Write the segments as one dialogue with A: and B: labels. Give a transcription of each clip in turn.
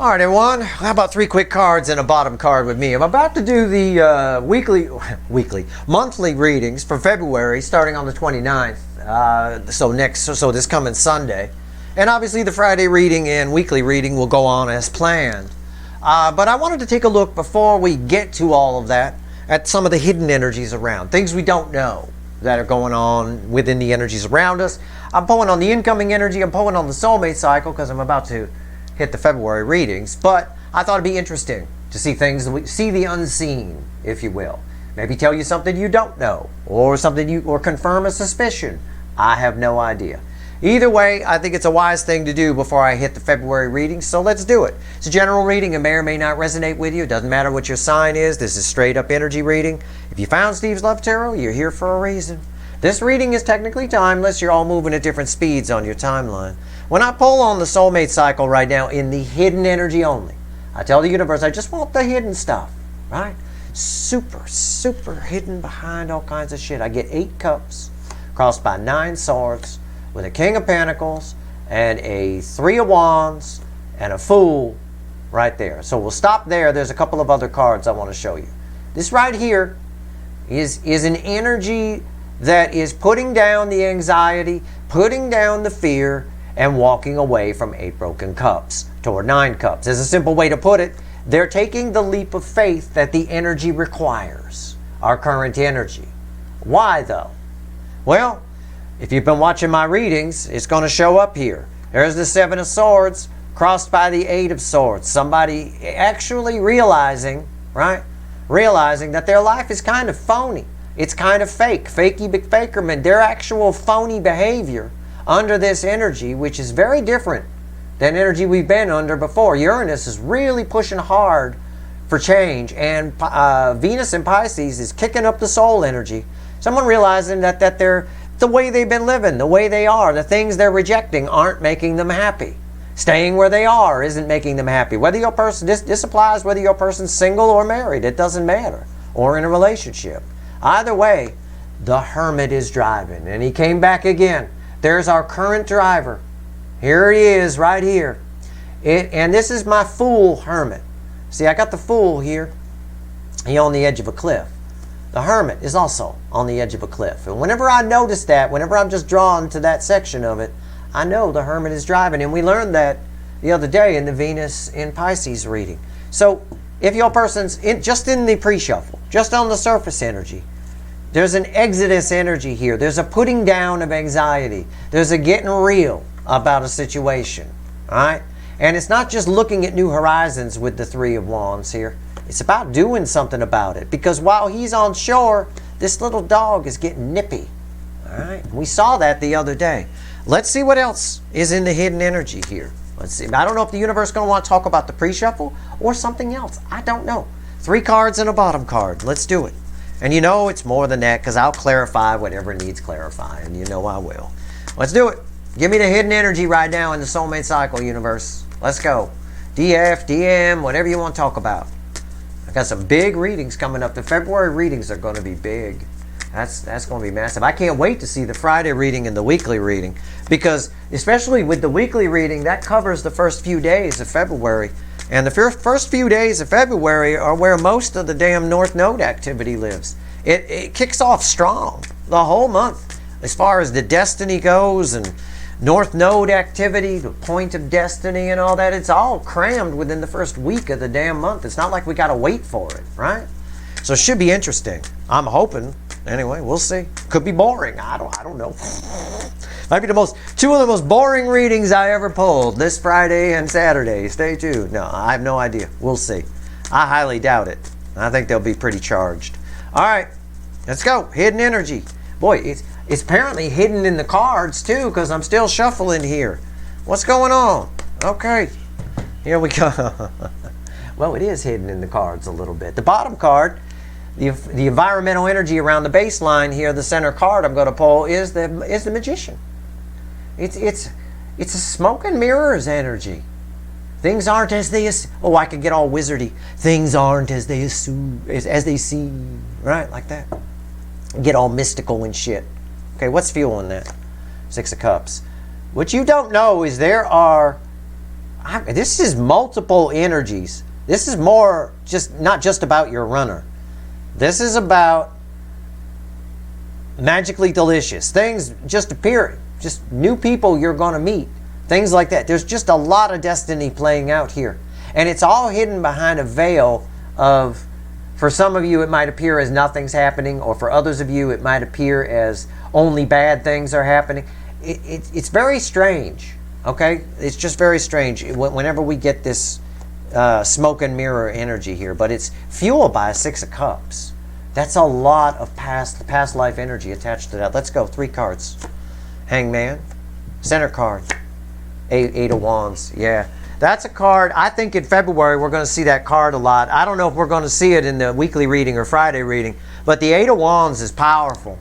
A: All right, everyone. How about 3 quick cards and a bottom card with me? I'm about to do the monthly readings for February, starting on the 29th. So this coming Sunday, and obviously the Friday reading and weekly reading will go on as planned. But I wanted to take a look before we get to all of that at some of the hidden energies around, things we don't know that are going on within the energies around us. I'm pulling on the incoming energy. I'm pulling on the soulmate cycle because I'm about to hit the February readings, but I thought it'd be interesting to see things, see the unseen, if you will. Maybe tell you something you don't know, or confirm a suspicion. I have no idea. Either way, I think it's a wise thing to do before I hit the February readings, so let's do it. It's a general reading. It may or may not resonate with you. It doesn't matter what your sign is. This is straight up energy reading. If you found Steve's Love Tarot, you're here for a reason. This reading is technically timeless. You're all moving at different speeds on your timeline. When I pull on the soulmate cycle right now in the hidden energy only, I tell the universe, I just want the hidden stuff, right? Super, super hidden behind all kinds of shit. I get 8 cups crossed by 9 swords with a King of Pentacles and a 3 of Wands and a Fool right there. So we'll stop there. There's a couple of other cards I want to show you. This right here is an energy that is putting down the anxiety, putting down the fear, and walking away from 8 broken cups toward 9 cups. As a simple way to put it, they're taking the leap of faith that the energy requires, our current energy. Why though? Well, if you've been watching my readings, it's going to show up here. There's the 7 of Swords crossed by the 8 of Swords. Somebody actually realizing, right? Realizing that their life is kind of phony. It's kind of fake. Fakey McFakerman. Their actual phony behavior under this energy, which is very different than energy we've been under before. Uranus is really pushing hard for change, and Venus in Pisces is kicking up the soul energy. Someone realizing that they're the way they've been living, the way they are, the things they're rejecting aren't making them happy. Staying where they are isn't making them happy. Whether your person, this applies whether your person's single or married, it doesn't matter, or in a relationship. Either way, the Hermit is driving, and he came back again. There's our current driver. Here he is, right here. And this is my Fool Hermit. See, I got the Fool here. He's on the edge of a cliff. The Hermit is also on the edge of a cliff. And whenever I notice that, whenever I'm just drawn to that section of it, I know the Hermit is driving. And we learned that the other day in the Venus in Pisces reading. So if your person's just in the pre-shuffle, just on the surface energy, there's an exodus energy here. There's a putting down of anxiety. There's a getting real about a situation. All right? And it's not just looking at new horizons with the 3 of Wands here. It's about doing something about it. Because while he's on shore, this little dog is getting nippy. All right? We saw that the other day. Let's see what else is in the hidden energy here. Let's see. I don't know if the universe is going to want to talk about the pre-shuffle or something else. I don't know. 3 cards and a bottom card. Let's do it. And you know it's more than that because I'll clarify whatever needs clarifying. You know I will. Let's do it. Give me the hidden energy right now in the soulmate cycle, universe. Let's go. DF, DM, whatever you want to talk about. I got some big readings coming up. The February readings are going to be big. That's going to be massive. I can't wait to see the Friday reading and the weekly reading because especially with the weekly reading, that covers the first few days of February. And the first few days of February are where most of the damn North Node activity lives. It kicks off strong the whole month as far as the destiny goes and North Node activity, the point of destiny and all that. It's all crammed within the first week of the damn month. It's not like we got to wait for it, right? So it should be interesting. I'm hoping. Anyway, we'll see. Could be boring. I don't know. Might be two of the most boring readings I ever pulled this Friday and Saturday. Stay tuned. No, I have no idea. We'll see. I highly doubt it. I think they'll be pretty charged. All right, let's go. Hidden energy. Boy, it's apparently hidden in the cards too because I'm still shuffling here. What's going on? Okay, here we go. Well, it is hidden in the cards a little bit. The bottom card, the environmental energy around the baseline here, the center card I'm going to pull is the Magician. It's a smoke and mirrors energy. Things aren't as they assume. Oh, I could get all wizardy. Things aren't as they assume, as they seem. Right, like that. Get all mystical and shit. Okay, what's fueling that? 6 of Cups. What you don't know is there are This is multiple energies. This is more not just about your runner. This is about magically delicious things just appearing, just new people you're going to meet, things like that. There's just a lot of destiny playing out here, and it's all hidden behind a veil of, for some of you it might appear as nothing's happening, or for others of you it might appear as only bad things are happening. It's very strange, okay? It's just very strange whenever we get this smoke and mirror energy here, but it's fueled by a Six of Cups. That's a lot of past life energy attached to that. Let's go. 3 cards. Hangman. Center card. Eight of Wands. Yeah. That's a card. I think in February we're going to see that card a lot. I don't know if we're going to see it in the weekly reading or Friday reading, but the Eight of Wands is powerful.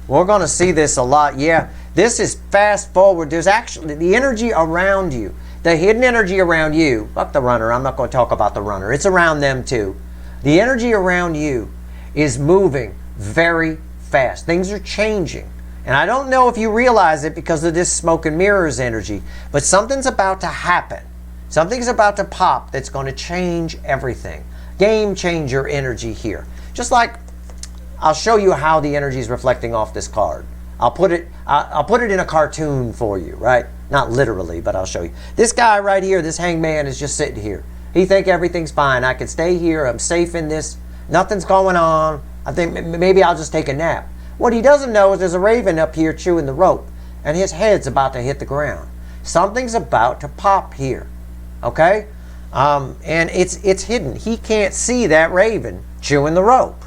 A: We're going to see this a lot. Yeah. This is fast forward. There's actually the energy around you. The hidden energy around you. Fuck the runner. I'm not going to talk about the runner. It's around them too. The energy around you is moving very fast. Things are changing. And I don't know if you realize it because of this smoke and mirrors energy, but something's about to happen. Something's about to pop that's going to change everything. Game changer energy here. Just like, I'll show you how the energy is reflecting off this card. I'll put it in a cartoon for you, right? Not literally, but I'll show you. This guy right here, this hangman, is just sitting here. He think everything's fine. I can stay here. I'm safe in this. Nothing's going on. I think maybe I'll just take a nap. What he doesn't know is there's a raven up here chewing the rope, and his head's about to hit the ground. Something's about to pop here, okay? And it's hidden. He can't see that raven chewing the rope.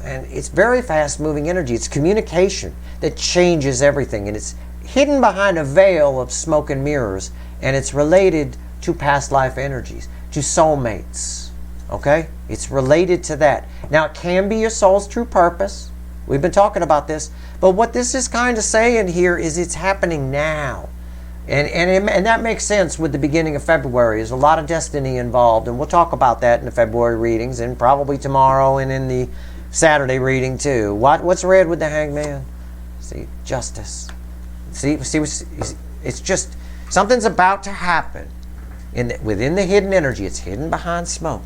A: And it's very fast-moving energy. It's communication that changes everything, and it's hidden behind a veil of smoke and mirrors, and it's related to past life energies, to soulmates. Okay? It's related to that. Now, it can be your soul's true purpose. We've been talking about this. But what this is kind of saying here is it's happening now. And that makes sense with the beginning of February. There's a lot of destiny involved. And we'll talk about that in the February readings and probably tomorrow and in the Saturday reading too. What's red with the hangman? See, justice. See, it's just something's about to happen within the hidden energy. It's hidden behind smoke.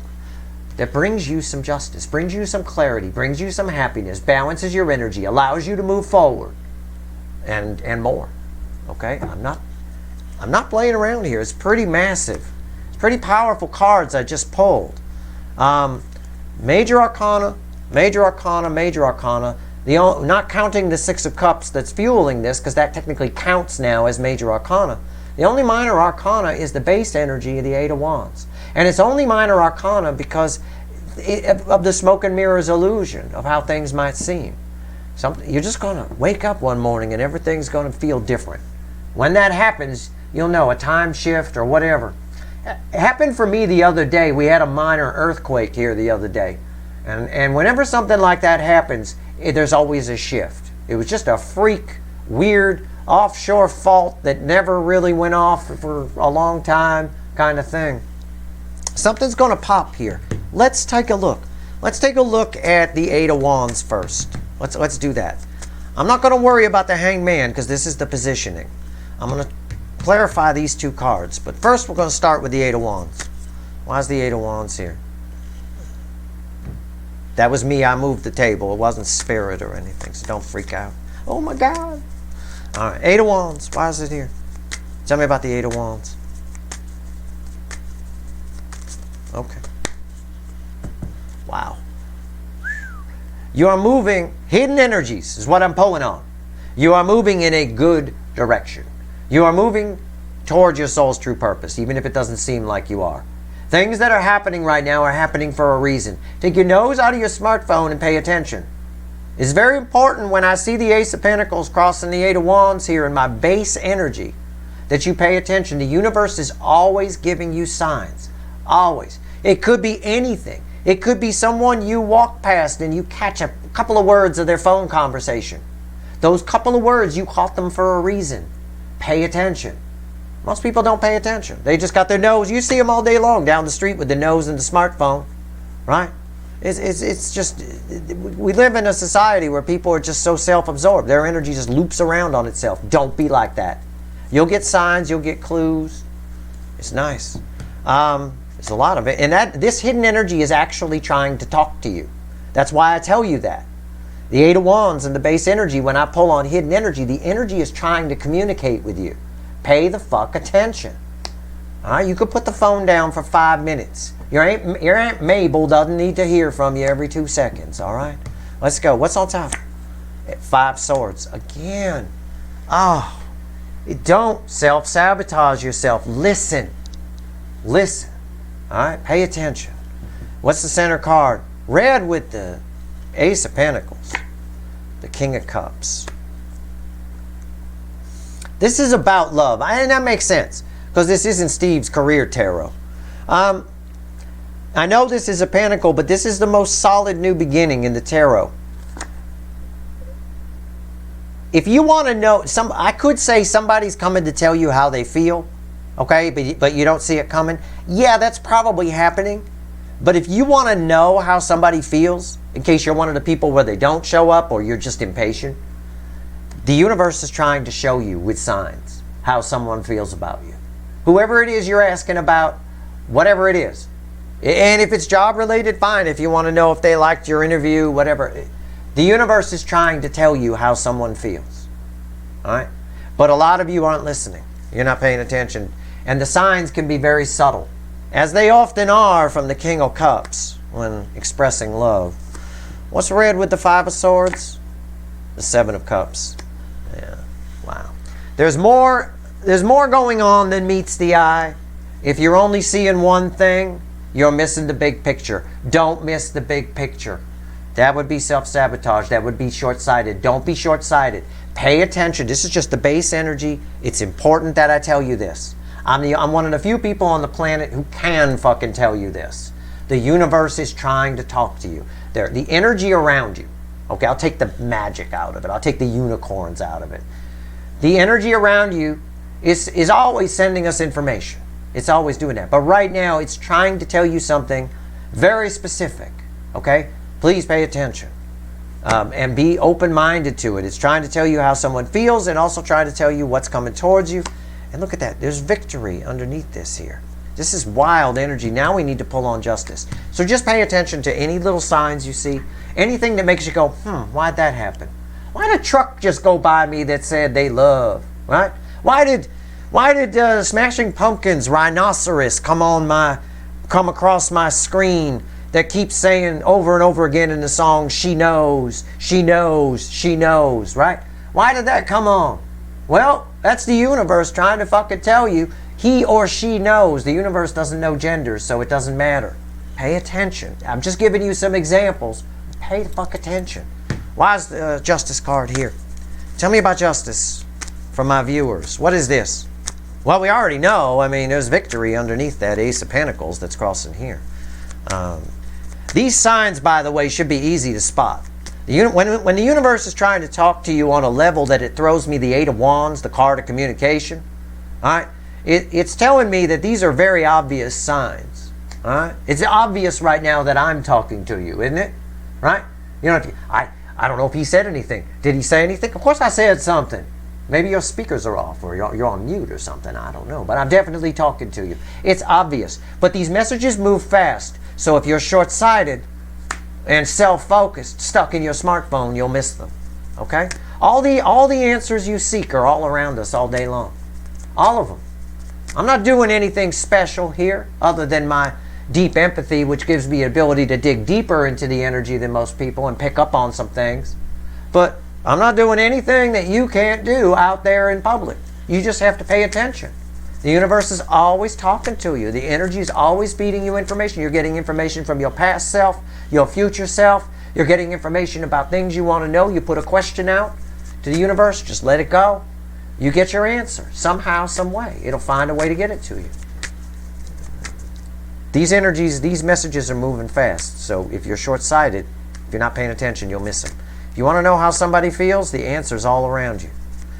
A: That brings you some justice, brings you some clarity, brings you some happiness, balances your energy, allows you to move forward, and more. Okay, I'm not playing around here. It's pretty massive. It's pretty powerful cards I just pulled. Major Arcana, Major Arcana, Major Arcana. Not counting the Six of Cups that's fueling this, because that technically counts now as Major Arcana. The only Minor Arcana is the base energy of the Eight of Wands. And it's only Minor Arcana because of the smoke and mirrors illusion of how things might seem. You're just going to wake up one morning and everything's going to feel different. When that happens, you'll know a time shift or whatever. It happened for me the other day. We had a minor earthquake here the other day. And whenever something like that happens, there's always a shift. It was just a freak, weird, offshore fault that never really went off for a long time kind of thing. Something's going to pop here. Let's take a look. Let's take a look at the Eight of Wands first. Let's do that. I'm not going to worry about the hangman because this is the positioning. I'm going to clarify these two cards. But first we're going to start with the Eight of Wands. Why is the Eight of Wands here? That was me. I moved the table. It wasn't spirit or anything, so don't freak out. Oh my God. All right, Eight of Wands. Why is it here? Tell me about the Eight of Wands. Okay. Wow. You are moving, hidden energies is what I'm pulling on. You are moving in a good direction. You are moving towards your soul's true purpose, even if it doesn't seem like you are. Things that are happening right now are happening for a reason. Take your nose out of your smartphone and pay attention. It's very important when I see the Ace of Pentacles crossing the Eight of Wands here in my base energy that you pay attention. The universe is always giving you signs. Always. It could be anything. It could be someone you walk past and you catch a couple of words of their phone conversation. Those couple of words, you caught them for a reason. Pay attention. Most people don't pay attention. They just got their nose. You see them all day long down the street with the nose and the smartphone, right? It's just, we live in a society where people are just so self-absorbed. Their energy just loops around on itself. Don't be like that. You'll get signs. You'll get clues. It's nice. There's a lot of it. And this hidden energy is actually trying to talk to you. That's why I tell you that. The Eight of Wands and the base energy, when I pull on hidden energy, the energy is trying to communicate with you. Pay the fuck attention. All right? You could put the phone down for 5 minutes. Your Aunt Mabel doesn't need to hear from you every 2 seconds. All right? Let's go. What's on top? 5 Swords. Again. Oh. Don't self-sabotage yourself. Listen. Listen. All right? Pay attention. What's the center card? Red with the Ace of Pentacles. The King of Cups. This is about love. And that makes sense. Because this isn't Steve's career tarot. I know this is a pentacle, but this is the most solid new beginning in the tarot. If you want to know, I could say somebody's coming to tell you how they feel, okay, but you don't see it coming. Yeah, that's probably happening. But if you want to know how somebody feels, in case you're one of the people where they don't show up or you're just impatient, the universe is trying to show you with signs how someone feels about you. Whoever it is you're asking about, whatever it is. And if it's job related, fine. If you want to know if they liked your interview, whatever. The universe is trying to tell you how someone feels. All right? But a lot of you aren't listening. You're not paying attention. And the signs can be very subtle, as they often are from the King of Cups when expressing love. What's red with the 5 of Swords? The 7 of Cups. Yeah. Wow. There's more going on than meets the eye. If you're only seeing one thing, you're missing the big picture. Don't miss the big picture. That would be self-sabotage. That would be short-sighted. Don't be short-sighted. Pay attention. This is just the base energy. It's important that I tell you this. I'm one of the few people on the planet who can fucking tell you this. The universe is trying to talk to you. The energy around you. Okay, I'll take the magic out of it. I'll take the unicorns out of it. The energy around you is always sending us information. It's always doing that. But right now, it's trying to tell you something very specific. Okay? Please pay attention. And be open-minded to it. It's trying to tell you how someone feels and also trying to tell you what's coming towards you. And look at that. There's victory underneath this here. This is wild energy. Now we need to pull on justice. So just pay attention to any little signs you see. Anything that makes you go, why'd that happen? Why did a truck just go by me that said they love? Right? Why did Smashing Pumpkins Rhinoceros come across my screen that keeps saying over and over again in the song, she knows, she knows, she knows, right? Why did that come on? Well, that's the universe trying to fucking tell you he or she knows. The universe doesn't know genders, so it doesn't matter. Pay attention. I'm just giving you some examples. Pay the fuck attention. Why is the justice card here? Tell me about justice from my viewers. What is this? Well, we already know. I mean, there's victory underneath that Ace of Pentacles that's crossing here. These signs, by the way, should be easy to spot. When the universe is trying to talk to you on a level that it throws me the 8 of Wands, the card of communication, all right, it's telling me that these are very obvious signs. All right, it's obvious right now that I'm talking to you, isn't it? Right? You know, I don't know if he said anything. Did he say anything? Of course I said something. Maybe your speakers are off or you're on mute or something. I don't know. But I'm definitely talking to you. It's obvious. But these messages move fast. So if you're short-sighted and self-focused, stuck in your smartphone, you'll miss them. Okay? All the answers you seek are all around us all day long. All of them. I'm not doing anything special here other than my deep empathy, which gives me the ability to dig deeper into the energy than most people and pick up on some things. But I'm not doing anything that you can't do out there in public. You just have to pay attention. The universe is always talking to you. The energy is always feeding you information. You're getting information from your past self, your future self. You're getting information about things you want to know. You put a question out to the universe, just let it go. You get your answer somehow, some way. It'll find a way to get it to you. These energies, these messages are moving fast. So if you're short-sighted, if you're not paying attention, you'll miss them. If you want to know how somebody feels, the answer's all around you.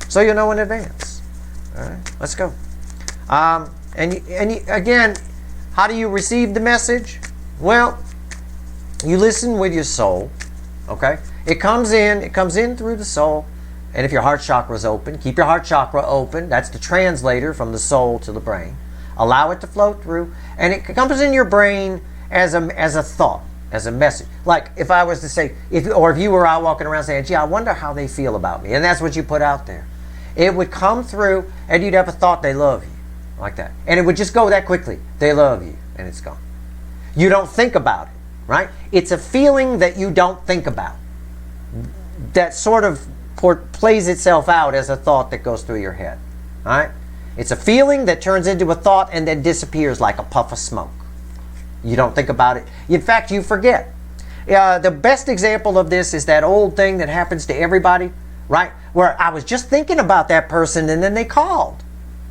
A: So you'll know in advance. All right, let's go. Again, how do you receive the message? Well, you listen with your soul. Okay, it comes in through the soul. And if your heart chakra is open, keep your heart chakra open. That's the translator from the soul to the brain. Allow it to flow through, and it comes in your brain as a thought, as a message. Like if I was to say, if you were out walking around saying, gee, I wonder how they feel about me, and that's what you put out there. It would come through, and you'd have a thought, they love you, like that. And it would just go that quickly. They love you, and it's gone. You don't think about it, right? It's a feeling that you don't think about. That sort of plays itself out as a thought that goes through your head, all right? It's a feeling that turns into a thought and then disappears like a puff of smoke. You don't think about it. In fact, you forget. The best example of this is that old thing that happens to everybody, right? Where I was just thinking about that person and then they called.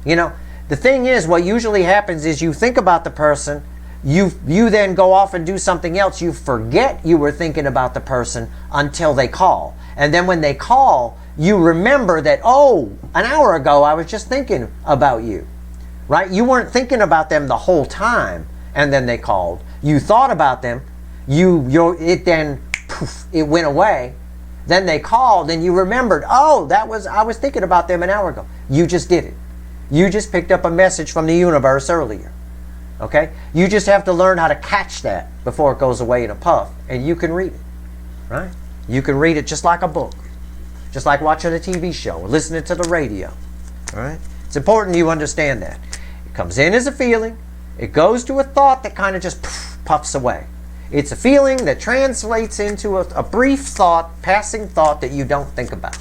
A: You know, the thing is, what usually happens is you think about the person, you then go off and do something else. You forget you were thinking about the person until they call. And then when they call, you remember that, oh, an hour ago I was just thinking about you, right? You weren't thinking about them the whole time, and then they called. You thought about them, it then, poof, it went away. Then they called, and you remembered, oh, I was thinking about them an hour ago. You just did it. You just picked up a message from the universe earlier, okay? You just have to learn how to catch that before it goes away in a puff, and you can read it, right? You can read it just like a book, just like watching a TV show or listening to the radio. All right? It's important you understand that. It comes in as a feeling. It goes to a thought that kind of just puffs away. It's a feeling that translates into a brief thought, passing thought that you don't think about.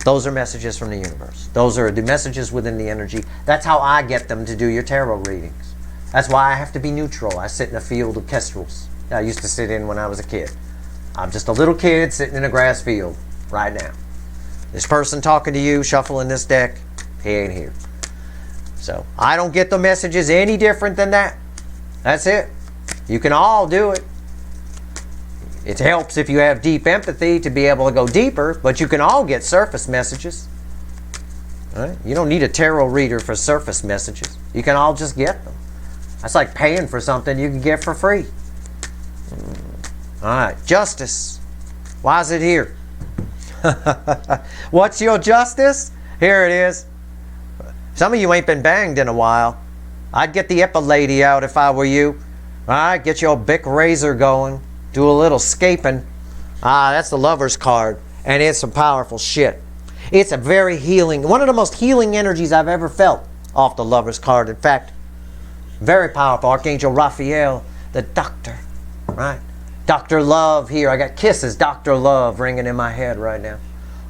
A: Those are messages from the universe. Those are the messages within the energy. That's how I get them to do your tarot readings. That's why I have to be neutral. I sit in a field of kestrels that I used to sit in when I was a kid. I'm just a little kid sitting in a grass field right now. This person talking to you, shuffling this deck, he ain't here. So I don't get the messages any different than that. That's it. You can all do it. It helps if you have deep empathy to be able to go deeper, but you can all get surface messages. All right? You don't need a tarot reader for surface messages. You can all just get them. That's like paying for something you can get for free. All right, justice. Why is it here? What's your justice? Here it is. Some of you ain't been banged in a while. I'd get the Epilady out if I were you. All right, get your Bic razor going. Do a little scaping. That's the Lover's card, and it's some powerful shit. It's a very healing, one of the most healing energies I've ever felt off the Lover's card. In fact, very powerful. Archangel Raphael, the doctor, right? Dr. Love here. I got Kisses, Dr. Love ringing in my head right now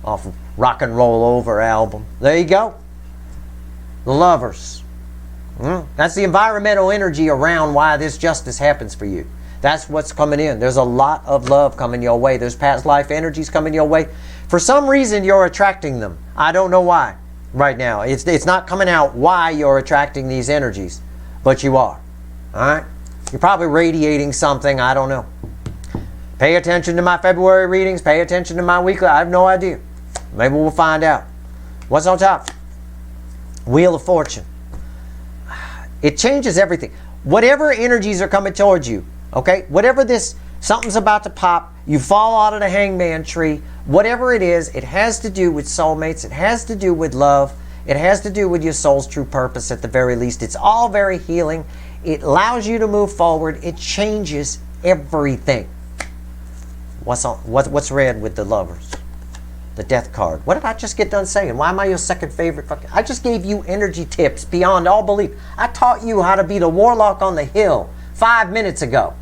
A: off of Rock and Roll Over album. There you go. The Lovers. That's the environmental energy around why this justice happens for you. That's what's coming in. There's a lot of love coming your way. There's past life energies coming your way. For some reason, you're attracting them. I don't know why right now. It's not coming out why you're attracting these energies, but you are. All right? You're probably radiating something. I don't know. Pay attention to my February readings. Pay attention to my weekly. I have no idea. Maybe we'll find out. What's on top? Wheel of Fortune. It changes everything. Whatever energies are coming towards you, okay? Whatever this, something's about to pop, you fall out of the hangman tree, whatever it is, it has to do with soulmates. It has to do with love. It has to do with your soul's true purpose at the very least. It's all very healing. It allows you to move forward. It changes everything. What's red with the Lovers? The Death card. What did I just get done saying? Why am I your second favorite? I just gave you energy tips beyond all belief. I taught you how to be the warlock on the hill 5 minutes ago.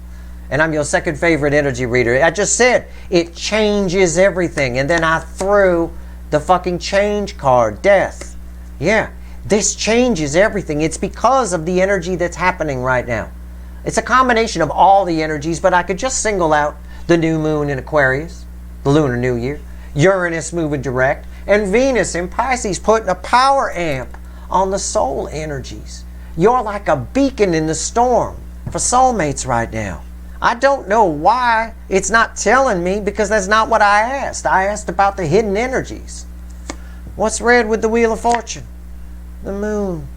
A: And I'm your second favorite energy reader. I just said it changes everything. And then I threw the fucking change card, Death. Yeah, this changes everything. It's because of the energy that's happening right now. It's a combination of all the energies, but I could just single out the new moon in Aquarius, the Lunar New Year, Uranus moving direct, and Venus in Pisces putting a power amp on the soul energies. You're like a beacon in the storm for soulmates right now. I don't know why it's not telling me, because that's not what I asked. I asked about the hidden energies. What's red with the Wheel of Fortune? The moon.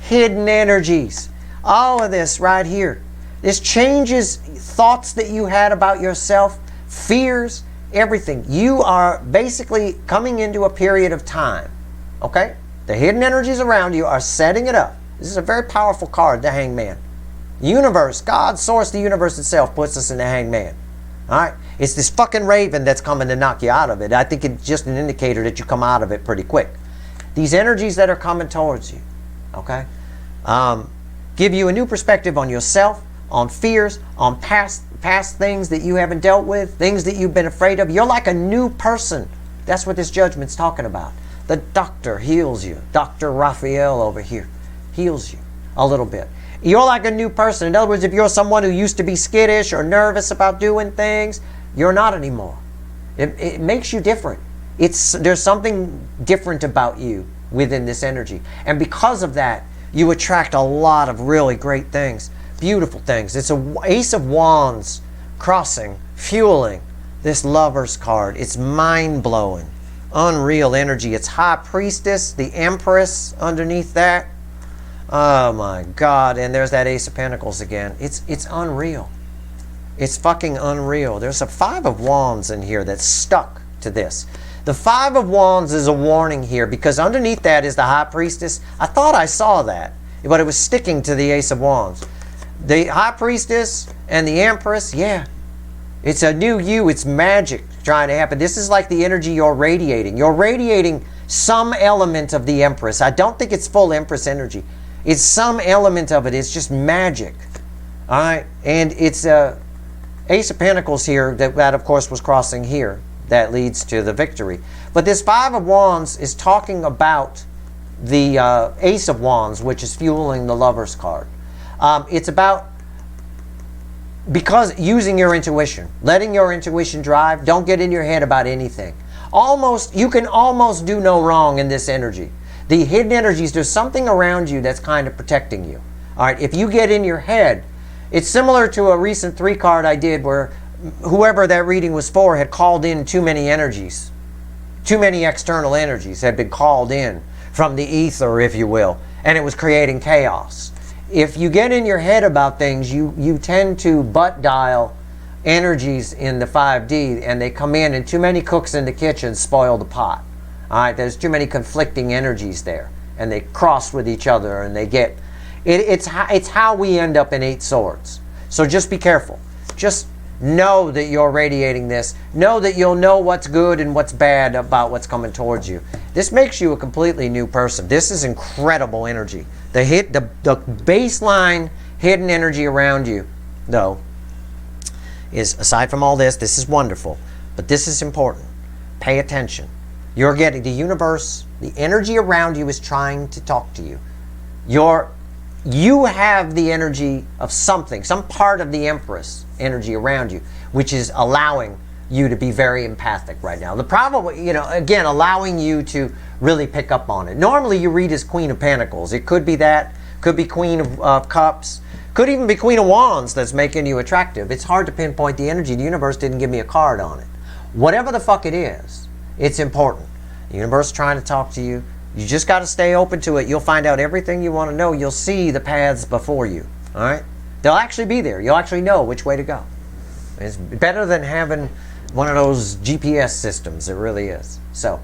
A: Hidden energies. All of this right here. This changes thoughts that you had about yourself, fears, everything. You are basically coming into a period of time. Okay? The hidden energies around you are setting it up. This is a very powerful card, the Hangman. The universe, God, source, the universe itself puts us in the Hangman. All right? It's this fucking raven that's coming to knock you out of it. I think it's just an indicator that you come out of it pretty quick. These energies that are coming towards you, okay, give you a new perspective on yourself, on fears, on past things that you haven't dealt with, things that you've been afraid of. You're like a new person. That's what this judgment's talking about. The doctor heals you. Dr. Raphael over here heals you a little bit. You're like a new person. In other words, if you're someone who used to be skittish or nervous about doing things, you're not anymore. It makes you different. There's something different about you within this energy. And because of that, you attract a lot of really great things, beautiful things. It's an Ace of Wands crossing, fueling this Lover's card. It's mind-blowing, unreal energy. It's High Priestess, the Empress underneath that. Oh my God. And there's that Ace of Pentacles again. It's unreal. It's fucking unreal. There's a Five of Wands in here that's stuck to this. The Five of Wands is a warning here because underneath that is the High Priestess. I thought I saw that, but it was sticking to the Ace of Wands. The High Priestess and the Empress, yeah. It's a new you. It's magic trying to happen. This is like the energy you're radiating. You're radiating some element of the Empress. I don't think it's full Empress energy. It's some element of it. It's just magic. All right? And it's Ace of Pentacles here that of course was crossing here. That leads to the victory. But this Five of Wands is talking about the Ace of Wands, which is fueling the Lover's card. It's about because using your intuition, letting your intuition drive. Don't get in your head about anything. You can almost do no wrong in this energy. The hidden energies, there's something around you that's kind of protecting you. All right, if you get in your head, it's similar to a recent 3 card I did where whoever that reading was for had called in too many energies. Too many external energies had been called in from the ether, if you will, and it was creating chaos. If you get in your head about things, you tend to butt dial energies in the 5D, and they come in, and too many cooks in the kitchen spoil the pot. All right, there's too many conflicting energies there, and they cross with each other, and they get... It's how we end up in 8 swords. So just be careful. Just know that you're radiating this. Know that you'll know what's good and what's bad about what's coming towards you. This makes you a completely new person. This is incredible energy. The baseline hidden energy around you, though, is, aside from all this, this is wonderful, but this is important. Pay attention. You're getting the universe, the energy around you is trying to talk to you. You have the energy of something, some part of the Empress energy around you, which is allowing you to be very empathic right now. The problem, again, allowing you to really pick up on it. Normally you read as Queen of Pentacles. It could be that, could be Queen of Cups, could even be Queen of Wands that's making you attractive. It's hard to pinpoint the energy. The universe didn't give me a card on it. Whatever the fuck it is, it's important. The universe is trying to talk to you. You just got to stay open to it. You'll find out everything you want to know. You'll see the paths before you. All right? They'll actually be there. You'll actually know which way to go. It's better than having one of those GPS systems. It really is. So,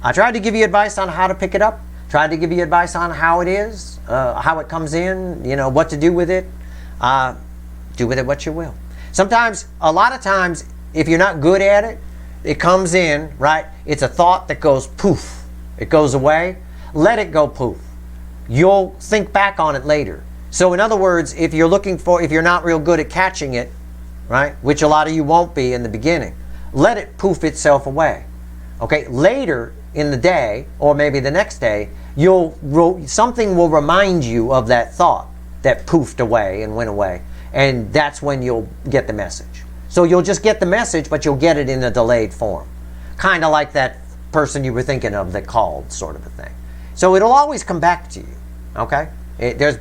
A: I tried to give you advice on how to pick it up. Tried to give you advice on how it is, how it comes in, what to do with it. Do with it what you will. Sometimes, a lot of times, if you're not good at it, it comes in, right? It's a thought that goes poof. It goes away. Let it go poof. You'll think back on it later. So in other words, if you're not real good at catching it, right, which a lot of you won't be in the beginning, let it poof itself away. Okay, later in the day, or maybe the next day, something will remind you of that thought that poofed away and went away. And that's when you'll get the message. So you'll just get the message, but you'll get it in a delayed form. Kind of like that person you were thinking of that called, sort of a thing. So it'll always come back to you, okay?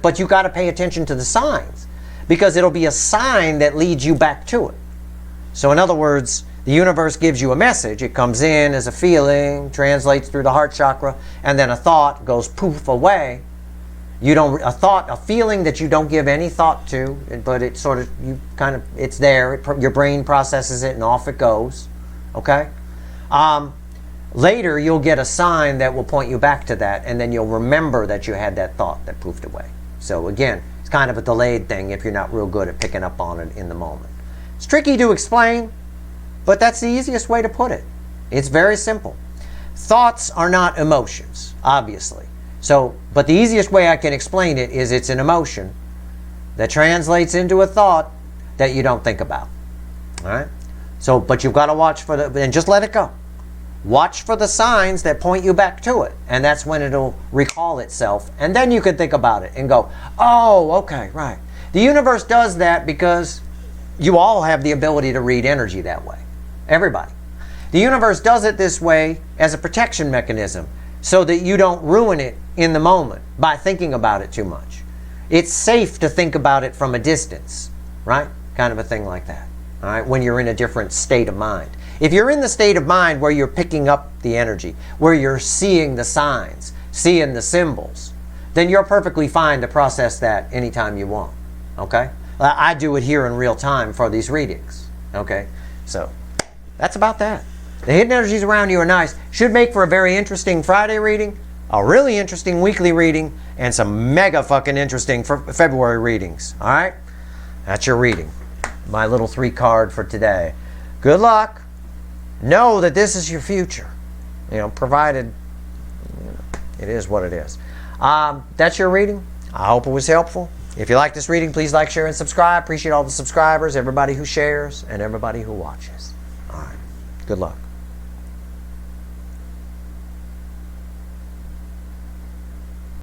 A: But you got to pay attention to the signs, because it'll be a sign that leads you back to it. So in other words, the universe gives you a message. It comes in as a feeling, translates through the heart chakra, and then a thought goes poof away. A feeling that you don't give any thought to, but it sort of, it's there. Your brain processes it and off it goes, okay? Later, you'll get a sign that will point you back to that, and then you'll remember that you had that thought that poofed away. So again, it's kind of a delayed thing if you're not real good at picking up on it in the moment. It's tricky to explain, but that's the easiest way to put it. It's very simple. Thoughts are not emotions, obviously. But the easiest way I can explain it is it's an emotion that translates into a thought that you don't think about. All right? But you've got to watch for and just let it go. Watch for the signs that point you back to it, and that's when it'll recall itself, and then you can think about it and go, oh, okay, right. The universe does that because you all have the ability to read energy that way. Everybody. The universe does it this way as a protection mechanism so that you don't ruin it in the moment by thinking about it too much. It's safe to think about it from a distance, right? Kind of a thing like that, all right, when you're in a different state of mind. If you're in the state of mind where you're picking up the energy, where you're seeing the signs, seeing the symbols, then you're perfectly fine to process that anytime you want, okay? I do it here in real time for these readings, okay? So that's about that. The hidden energies around you are nice. Should make for a very interesting Friday reading, a really interesting weekly reading, and some mega fucking interesting February readings, all right? That's your reading. My little 3 card for today. Good luck. Know that this is your future, provided it is what it is. That's your reading. I hope it was helpful. If you like this reading, please like, share, and subscribe. Appreciate all the subscribers, everybody who shares, and everybody who watches. All right. Good luck.